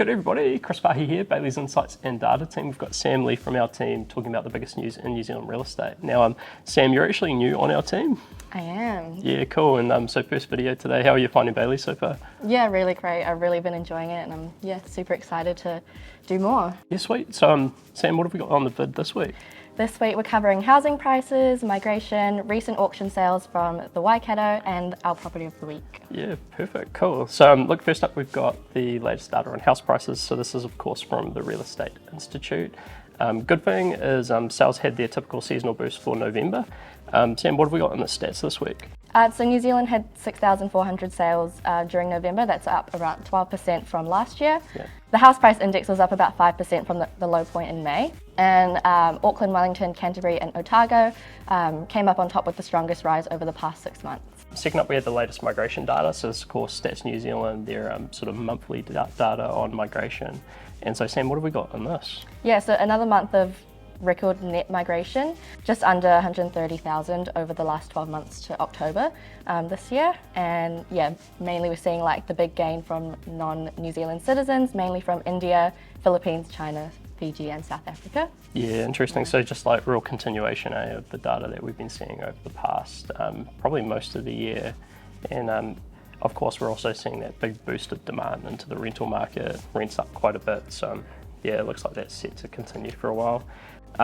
Good everybody, Chris Farhi here, Bayleys Insights and Data team. We've got Sam Lee from our team talking about the biggest news in New Zealand real estate. Now, Sam, you're actually new on our team. I am. Yeah, cool. And so first video today, how are you finding Bayleys so far? Yeah, really great. I've really been enjoying it and I'm super excited to do more. Yeah, sweet. So Sam, what have we got on the vid this week? This week we're covering housing prices, migration, recent auction sales from the Waikato and our property of the week. Yeah, perfect, cool. So look, first up we've got the latest data on house prices. So this is of course from the Real Estate Institute. Good thing is sales had their typical seasonal boost for November. Sam, what have we got in the stats this week? So New Zealand had 6,400 sales during November. That's up around 12% from last year. Yeah. The house price index was up about 5% from the low point in May. And Auckland, Wellington, Canterbury and Otago came up on top with the strongest rise over the past 6 months. Second up, we had the latest migration data. So this is, of course, Stats New Zealand, their sort of monthly data on migration. And so, Sam, what have we got in this? Yeah, so another month of record net migration, just under 130,000 over the last 12 months to October this year. And yeah, mainly we're seeing like the big gain from non-New Zealand citizens, mainly from India, Philippines, China, Fiji and South Africa. Yeah, interesting. So just like real continuation of the data that we've been seeing over the past, probably most of the year. And of course, we're also seeing that big boost of demand into the rental market, rents up quite a bit. So yeah, it looks like that's set to continue for a while.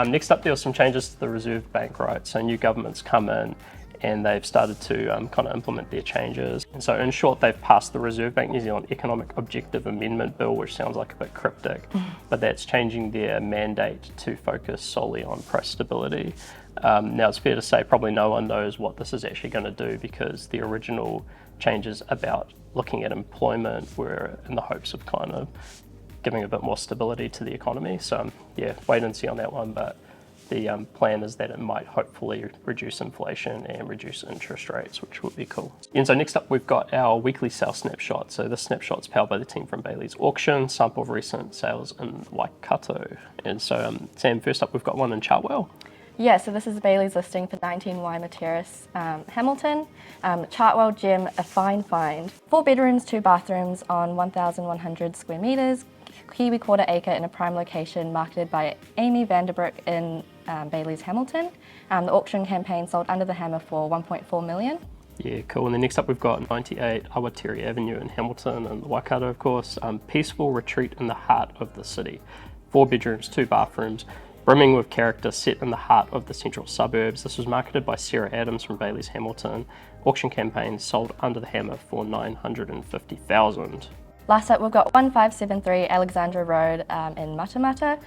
Next up, there were some changes to the Reserve Bank, right? So new governments come in and they've started to kind of implement their changes. And so in short, they've passed the Reserve Bank New Zealand Economic Objective Amendment Bill, which sounds like a bit cryptic, but that's changing their mandate to focus solely on price stability. Now it's fair to say probably no one knows what this is actually going to do because the original changes about looking at employment were in the hopes of kind of giving a bit more stability to the economy. So yeah, wait and see on that one, but the plan is that it might hopefully reduce inflation and reduce interest rates, which would be cool. And so next up, we've got our weekly sales snapshot. So this snapshot's powered by the team from Bayleys Auction, sample of recent sales in Waikato. And so Sam, first up, we've got one in Chartwell. Yeah, so this is Bayleys listing for 19 Wymer Terrace, Hamilton. Chartwell gem, a fine find. 4 bedrooms, 2 bathrooms on 1,100 square metres. Kiwi quarter acre in a prime location marketed by Amy Vanderbroek in Bayleys Hamilton. The auction campaign sold under the hammer for 1.4 million. Yeah, cool. And then next up we've got 98 Awatere Avenue in Hamilton and Waikato, of course. Peaceful retreat in the heart of the city. 4 bedrooms, 2 bathrooms, brimming with character, set in the heart of the central suburbs. This was marketed by Sarah Adams from Bayleys Hamilton. Auction campaign sold under the hammer for 950,000. Last up, we've got 1573 Alexandra Road in Matamata,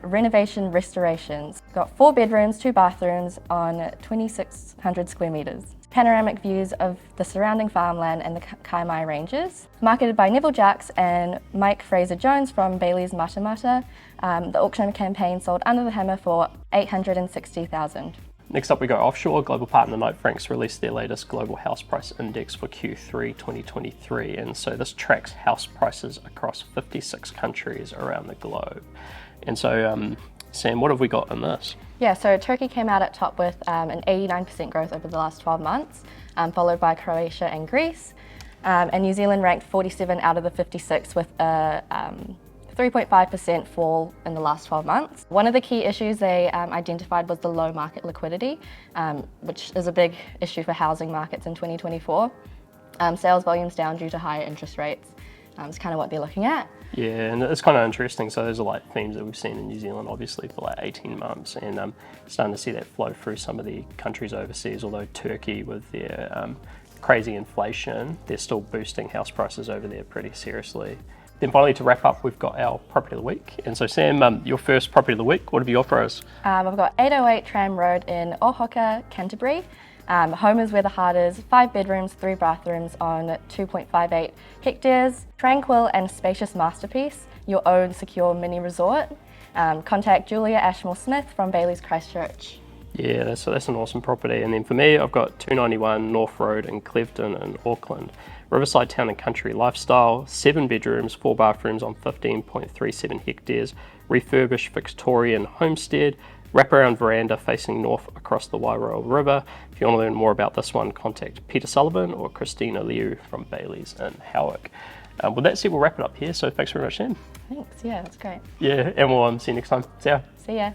renovation restorations. We've got 4 bedrooms, 2 bathrooms on 2,600 square metres. Panoramic views of the surrounding farmland and the Kaimai Ranges. Marketed by Neville Jacks and Mike Fraser-Jones from Bayleys Matamata. The auction campaign sold under the hammer for 860,000. Next up we go offshore. Global partner Knight Frank's released their latest global house price index for Q3 2023, and so this tracks house prices across 56 countries around the globe. And so Sam, what have we got in this? Yeah, so Turkey came out at top with an 89% growth over the last 12 months, followed by Croatia and Greece. And New Zealand ranked 47 out of the 56 with a 3.5% fall in the last 12 months. One of the key issues they identified was the low market liquidity, which is a big issue for housing markets in 2024. Sales volumes down due to higher interest rates. It's kind of what they're looking at. Yeah, and it's kind of interesting. So those are like themes that we've seen in New Zealand, obviously, for like 18 months, and starting to see that flow through some of the countries overseas. Although Turkey, with their crazy inflation, they're still boosting house prices over there pretty seriously. Then finally, to wrap up, we've got our property of the week. And so Sam, your first property of the week, what have you got for us? I've got 808 Tram Road in Ohoka, Canterbury. Home is where the heart is. 5 bedrooms, 3 bathrooms on 2.58 hectares. Tranquil and spacious masterpiece. Your own secure mini resort. Contact Julia Ashmore-Smith from Bayleys Christchurch. Yeah, so that's an awesome property. And then for me, I've got 291 North Road in Clevedon in Auckland. Riverside Town and Country lifestyle, 7 bedrooms, 4 bathrooms on 15.37 hectares, refurbished Victorian homestead, wraparound veranda facing north across the Wairau River. If you want to learn more about this one, contact Peter Sullivan or Christina Liu from Bayleys in Howick. With that said, we'll wrap it up here. So thanks very much, Sam. Thanks. Yeah, that's great. Yeah, and we'll see you next time. See ya. See ya.